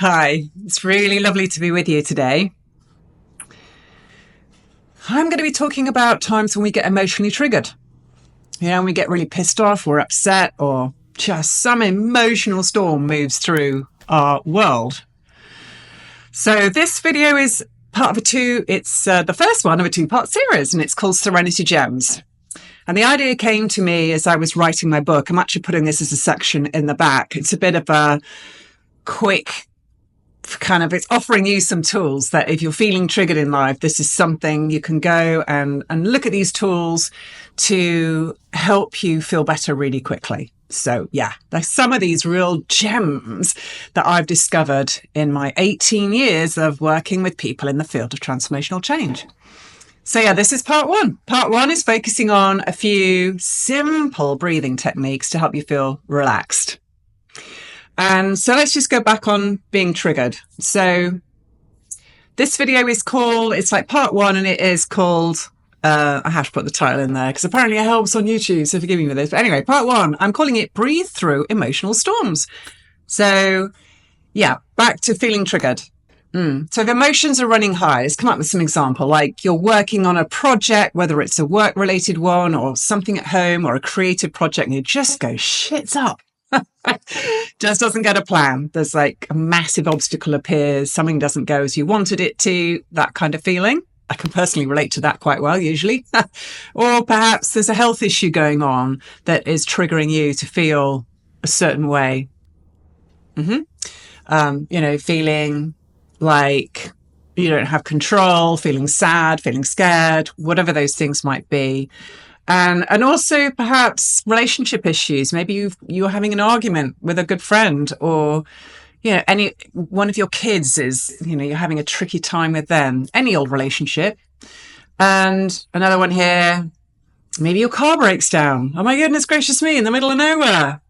Hi, it's really lovely to be with you today. I'm going to be talking about times when we get emotionally triggered. When we get really pissed off or upset or just some emotional storm moves through our world. So this video is part of it's the first one of a two-part series, and it's called Serenity Gems. And the idea came to me as I was writing my book. I'm actually putting this as a section in the back. It's a bit of a quick it's offering you some tools that if you're feeling triggered in life, this is something you can go and look at these tools to help you feel better really quickly. So yeah, there's some of these real gems that I've discovered in my 18 years of working with people in the field of transformational change. So yeah, this is part one. Part one is focusing on a few simple breathing techniques to help you feel relaxed. And so let's just go back on being triggered. So this video is called, it's like part one, and it is called, I have to put the title in there because apparently it helps on YouTube, so forgive me for this. But anyway, part one, I'm calling it Breathe Through Emotional Storms. So yeah, back to feeling triggered. So if emotions are running high, let's come up with some example, like you're working on a project, whether it's a work-related one or something at home or a creative project, and you just go, shit's up. Just doesn't get a plan. There's like a massive obstacle appears. Something doesn't go as you wanted it to, that kind of feeling. I can personally relate to that quite well, usually. Or perhaps there's a health issue going on that is triggering you to feel a certain way. Feeling like you don't have control, feeling sad, feeling scared, whatever those things might be. And also perhaps relationship issues. Maybe you're having an argument with a good friend, or, any one of your kids is, you're having a tricky time with them, any old relationship. And another one here, maybe your car breaks down. Oh my goodness gracious me, in the middle of nowhere.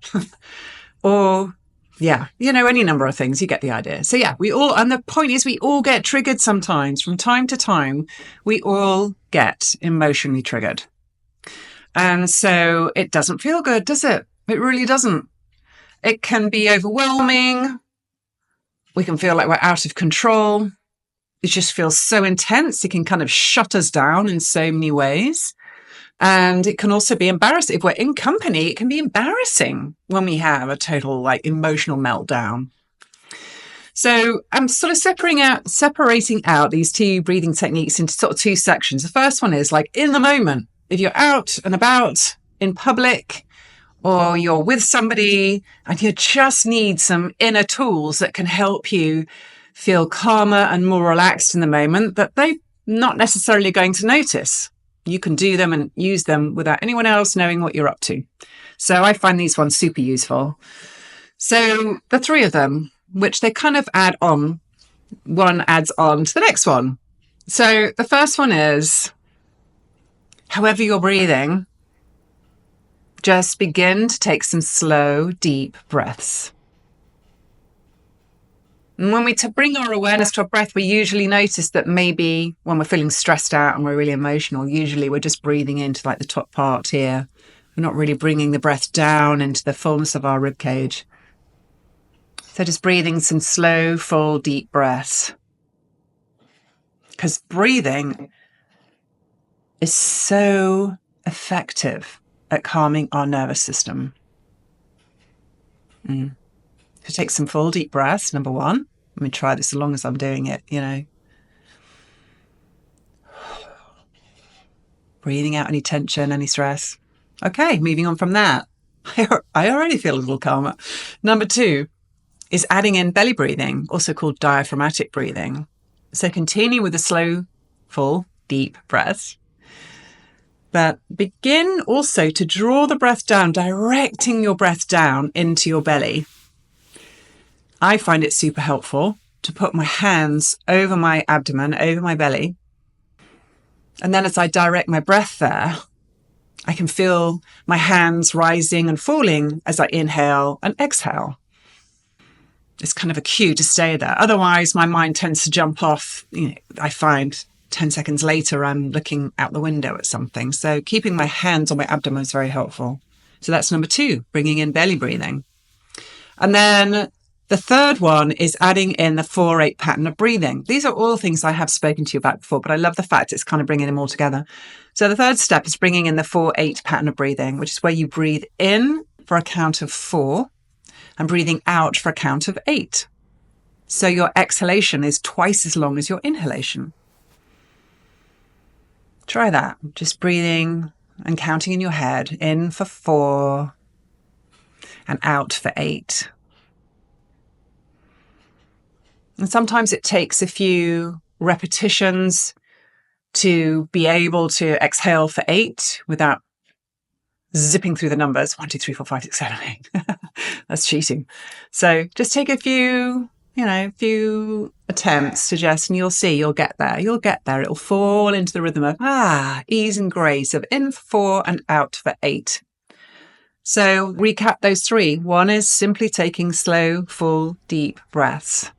Or any number of things. You get the idea. So yeah, and the point is we all get triggered sometimes. From time to time, we all get emotionally triggered. And so it doesn't feel good, does it? It really doesn't. It can be overwhelming. We can feel like we're out of control. It just feels so intense. It can kind of shut us down in so many ways. And it can also be embarrassing. If we're in company, it can be embarrassing when we have a total emotional meltdown. So I'm sort of separating out these two breathing techniques into sort of two sections. The first one is like in the moment. If you're out and about in public, or you're with somebody and you just need some inner tools that can help you feel calmer and more relaxed in the moment, that they're not necessarily going to notice. You can do them and use them without anyone else knowing what you're up to. So I find these ones super useful. So the three of them, which they kind of add on, one adds on to the next one. So the first one is, however you're breathing, just begin to take some slow, deep breaths. And when we bring our awareness to our breath, we usually notice that maybe when we're feeling stressed out and we're really emotional, usually we're just breathing into the top part here. We're not really bringing the breath down into the fullness of our rib cage. So just breathing some slow, full, deep breaths. Because breathing is so effective at calming our nervous system. So take some full deep breaths, number one. Let me try this as long as I'm doing it, Breathing out any tension, any stress. Okay, moving on from that. I already feel a little calmer. Number two is adding in belly breathing, also called diaphragmatic breathing. So continue with the slow, full, deep breaths. But begin also to draw the breath down, directing your breath down into your belly. I find it super helpful to put my hands over my abdomen, over my belly. And then as I direct my breath there, I can feel my hands rising and falling as I inhale and exhale. It's kind of a cue to stay there. Otherwise, my mind tends to jump off. I find 10 seconds later, I'm looking out the window at something. So keeping my hands on my abdomen is very helpful. So that's number two, bringing in belly breathing. And then The third one is adding in the 4-8 pattern of breathing. These are all things I have spoken to you about before, but I love the fact it's kind of bringing them all together. So the third step is bringing in the 4-8 pattern of breathing, which is where you breathe in for a count of 4 and breathing out for a count of 8. So your exhalation is twice as long as your inhalation. Try that. Just breathing and counting in your head, in for 4 and out for 8. And sometimes it takes a few repetitions to be able to exhale for 8 without zipping through the numbers. 1, 2, 3, 4, 5, 6, 7, 8. That's cheating. So just take a few attempts to just, and you'll see, you'll get there. It'll fall into the rhythm of ease and grace of in for 4 and out for 8. So recap those 3. One is simply taking slow, full, deep breaths.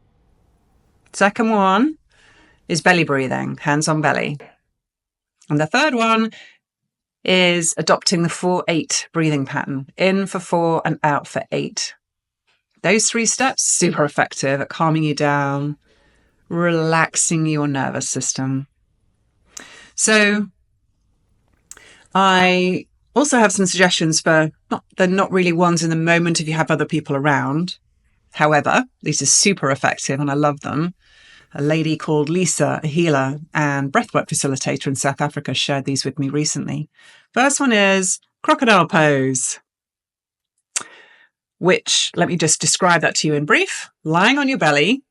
Second one is belly breathing, hands on belly. And the third one is adopting the 4-8 breathing pattern, in for 4 and out for 8. Those 3 steps, super effective at calming you down, relaxing your nervous system. So I also have some suggestions for, they're not really ones in the moment if you have other people around. However, these are super effective and I love them. A lady called Lisa, a healer and breathwork facilitator in South Africa, shared these with me recently. First one is crocodile pose, which, let me just describe that to you in brief. Lying on your belly,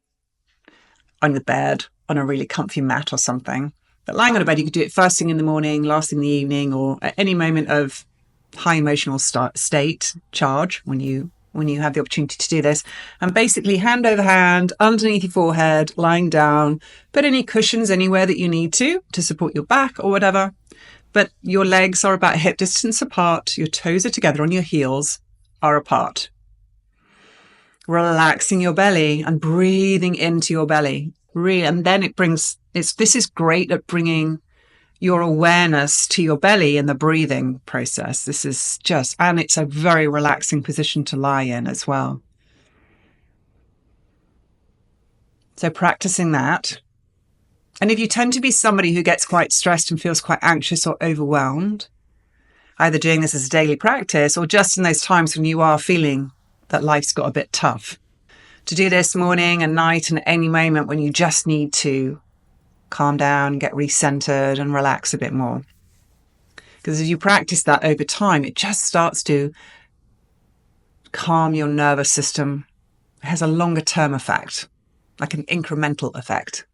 on the bed, on a really comfy mat or something. But lying on a bed, you could do it first thing in the morning, last thing in the evening, or at any moment of high emotional state, charge, when you have the opportunity to do this. And basically hand over hand, underneath your forehead, lying down. Put any cushions anywhere that you need to support your back or whatever. But your legs are about hip distance apart. Your toes are together on your heels are apart. Relaxing your belly and breathing into your belly. Really, and then this is great at bringing your awareness to your belly in the breathing process. This is and it's a very relaxing position to lie in as well. So practicing that. And if you tend to be somebody who gets quite stressed and feels quite anxious or overwhelmed, either doing this as a daily practice or just in those times when you are feeling that life's got a bit tough, to do this morning and night and at any moment when you just need to calm down, get recentered and relax a bit more. Because as you practice that over time, it just starts to calm your nervous system. It has a longer term effect, like an incremental effect.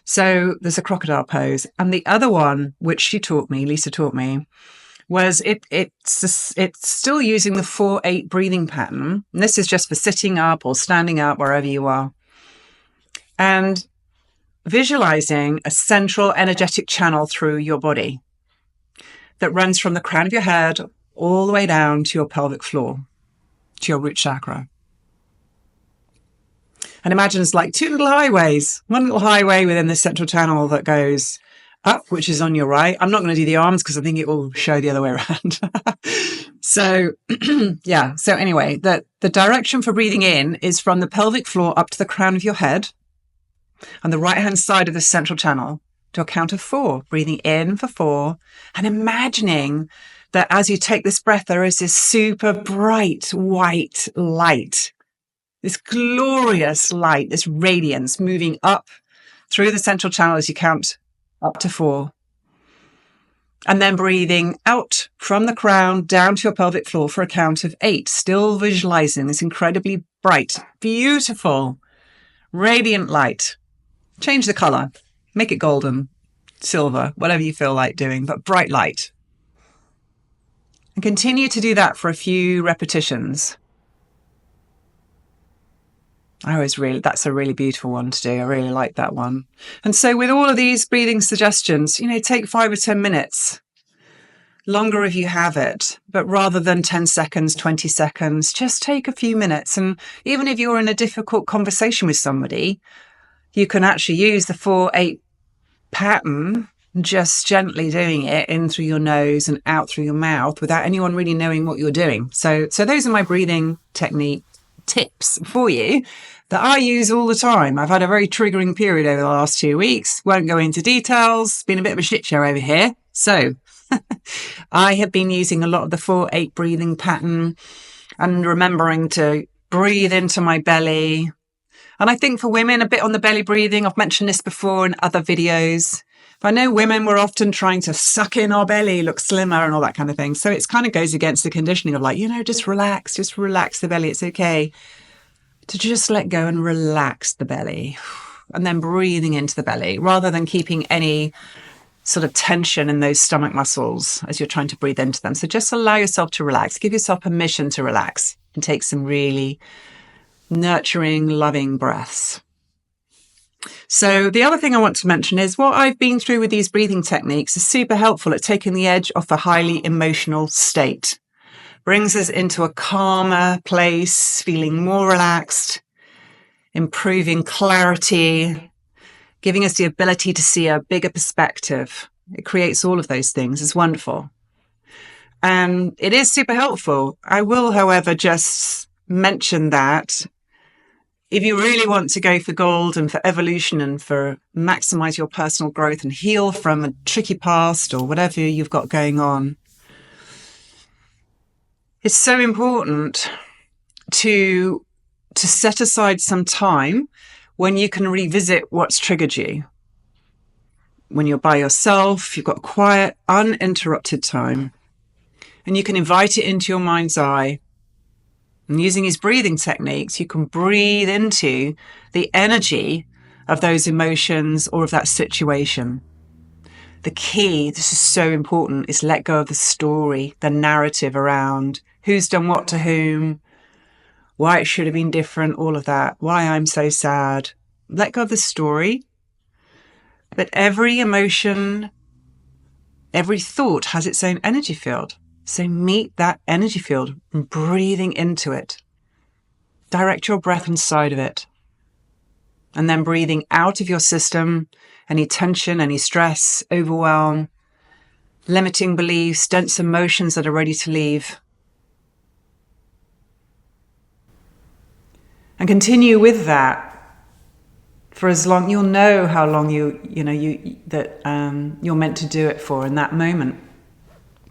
So there's a crocodile pose. And the other one, which Lisa taught me, was it's still using the 4-8 breathing pattern. And this is just for sitting up or standing up, wherever you are. And visualizing a central energetic channel through your body that runs from the crown of your head all the way down to your pelvic floor, to your root chakra. And imagine it's like 2 little highways, one little highway within this central channel that goes up, which is on your right. I'm not going to do the arms because I think it will show the other way around. So, yeah. So anyway, the direction for breathing in is from the pelvic floor up to the crown of your head on the right-hand side of the central channel to a count of 4, breathing in for 4 and imagining that as you take this breath, there is this super bright white light, this glorious light, this radiance moving up through the central channel as you count up to 4. And then breathing out from the crown down to your pelvic floor for a count of 8, still visualizing this incredibly bright, beautiful, radiant light. Change the color, make it golden, silver, whatever you feel like doing, but bright light. And continue to do that for a few repetitions. That's a really beautiful one to do. I really like that one. And so with all of these breathing suggestions, take 5 or 10 minutes, longer if you have it, but rather than 10 seconds, 20 seconds, just take a few minutes. And even if you're in a difficult conversation with somebody, you can actually use the 4-8 pattern, just gently doing it in through your nose and out through your mouth without anyone really knowing what you're doing. So those are my breathing technique tips for you that I use all the time. I've had a very triggering period over the last 2 weeks. Won't go into details. It's been a bit of a shit show over here. So I have been using a lot of the 4-8 breathing pattern and remembering to breathe into my belly. And I think for women, a bit on the belly breathing. I've mentioned this before in other videos. I know women were often trying to suck in our belly, look slimmer and all that kind of thing. So it kind of goes against the conditioning of like, just relax the belly. It's okay to just let go and relax the belly and then breathing into the belly rather than keeping any sort of tension in those stomach muscles as you're trying to breathe into them. So just allow yourself to relax, give yourself permission to relax and take some really nurturing, loving breaths. So the other thing I want to mention is what I've been through with these breathing techniques is super helpful at taking the edge off a highly emotional state. Brings us into a calmer place, feeling more relaxed, improving clarity, giving us the ability to see a bigger perspective. It creates all of those things. It's wonderful. And it is super helpful. I will, however, just mention that if you really want to go for gold and for evolution and for maximize your personal growth and heal from a tricky past or whatever you've got going on, it's so important to set aside some time when you can revisit what's triggered you. When you're by yourself, you've got quiet, uninterrupted time, and you can invite it into your mind's eye. And using his breathing techniques, you can breathe into the energy of those emotions or of that situation. The key, this is so important, is let go of the story, the narrative around who's done what to whom, why it should have been different, all of that, why I'm so sad. Let go of the story. But every emotion, every thought has its own energy field. So meet that energy field and breathing into it. Direct your breath inside of it. And then breathing out of your system, any tension, any stress, overwhelm, limiting beliefs, dense emotions that are ready to leave. And continue with that for as long, you'll know how long you're meant to do it for in that moment.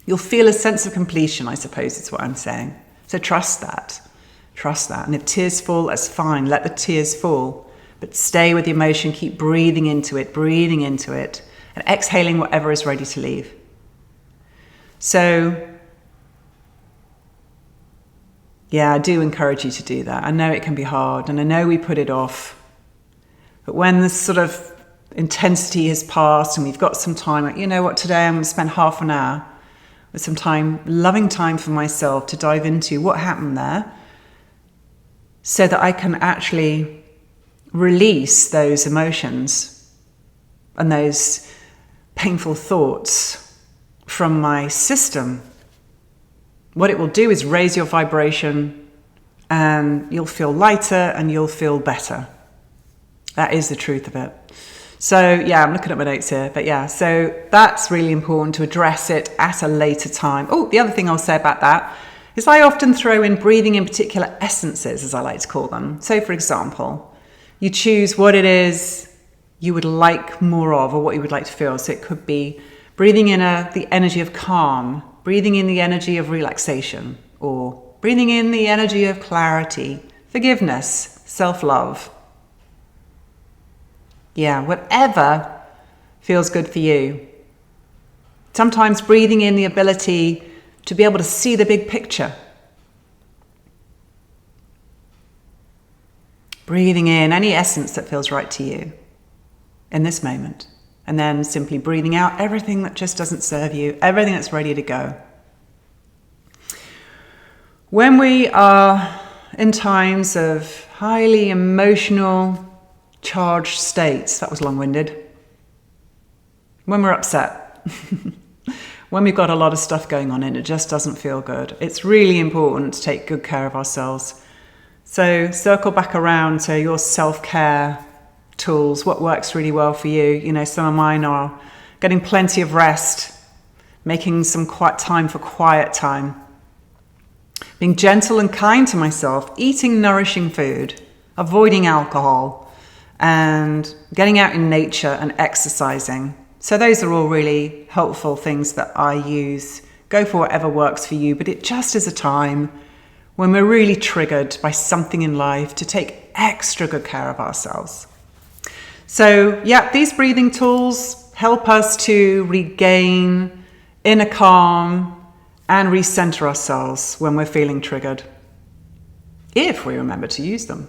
You'll feel a sense of completion, I suppose is what I'm saying. So trust that. Trust that. And if tears fall, that's fine. Let the tears fall. But stay with the emotion. Keep breathing into it, and exhaling whatever is ready to leave. So, yeah, I do encourage you to do that. I know it can be hard, and I know we put it off. But when this sort of intensity has passed and we've got some time, like, you know what, today I'm going to spend half an hour with some time, loving time for myself to dive into what happened there so that I can actually release those emotions and those painful thoughts from my system. What it will do is raise your vibration and you'll feel lighter and you'll feel better. That is the truth of it. So yeah, I'm looking at my notes here, but yeah, so that's really important to address it at a later time. Oh, the other thing I'll say about that is I often throw in breathing in particular essences, as I like to call them. So for example, you choose what it is you would like more of or what you would like to feel. So it could be breathing in the energy of calm, breathing in the energy of relaxation, or breathing in the energy of clarity, forgiveness, self-love. Yeah, whatever feels good for you. Sometimes breathing in the ability to be able to see the big picture. Breathing in any essence that feels right to you in this moment. And then simply breathing out everything that just doesn't serve you, everything that's ready to go. When we are in times of highly emotional, charged states, that was long-winded, when we're upset, when we've got a lot of stuff going on and it just doesn't feel good, it's really important to take good care of ourselves. So circle back around to your self-care tools, what works really well for you. You know, some of mine are getting plenty of rest, making some quiet time for quiet time, being gentle and kind to myself, eating nourishing food, avoiding alcohol, and getting out in nature and exercising. So those are all really helpful things that I use. Go for whatever works for you, but it just is a time when we're really triggered by something in life to take extra good care of ourselves. So yeah, these breathing tools help us to regain inner calm and recenter ourselves when we're feeling triggered, if we remember to use them.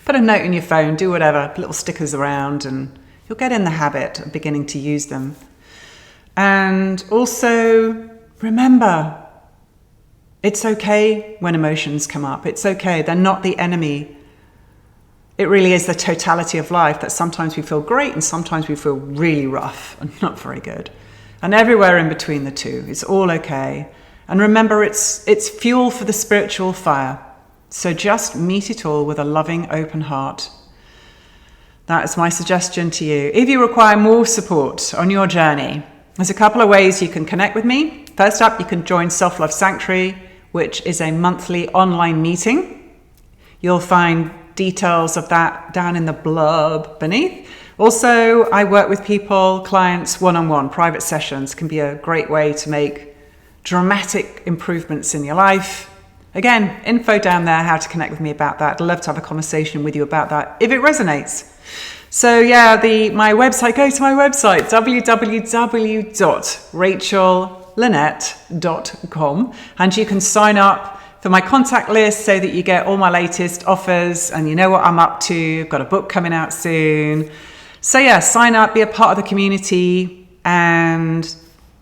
Put a note in your phone, do whatever, put little stickers around, and you'll get in the habit of beginning to use them. And also remember, it's okay when emotions come up. It's okay, they're not the enemy. It really is the totality of life that sometimes we feel great and sometimes we feel really rough and not very good. And everywhere in between the two, it's all okay. And remember, it's fuel for the spiritual fire. So just meet it all with a loving, open heart. That is my suggestion to you. If you require more support on your journey, there's a couple of ways you can connect with me. First up, you can join Self-Love Sanctuary, which is a monthly online meeting. You'll find details of that down in the blurb beneath. Also, I work with people, clients, one-on-one. Private sessions can be a great way to make dramatic improvements in your life. Again, info down there, how to connect with me about that. I'd love to have a conversation with you about that if it resonates. So yeah, my website, go to my website, www.rachellynette.com, and you can sign up for my contact list so that you get all my latest offers and you know what I'm up to. I've got a book coming out soon. So yeah, sign up, be a part of the community, and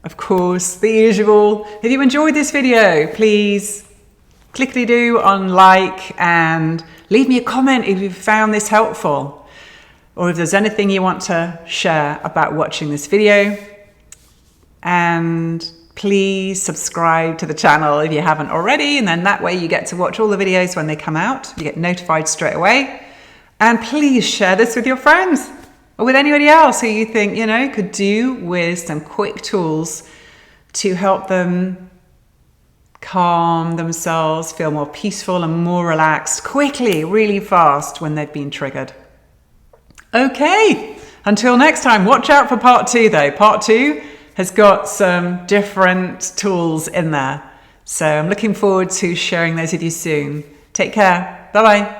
of course, the usual, if you enjoyed this video, please clickety-do on like and leave me a comment if you found this helpful, or if there's anything you want to share about watching this video. And please subscribe to the channel if you haven't already, and then that way you get to watch all the videos when they come out. You get notified straight away. And please share this with your friends or with anybody else who you think, could do with some quick tools to help them calm themselves, feel more peaceful and more relaxed quickly, really fast when they've been triggered. Okay, until next time, watch out for part 2 though. Part 2 has got some different tools in there. So I'm looking forward to sharing those with you soon. Take care. Bye-bye.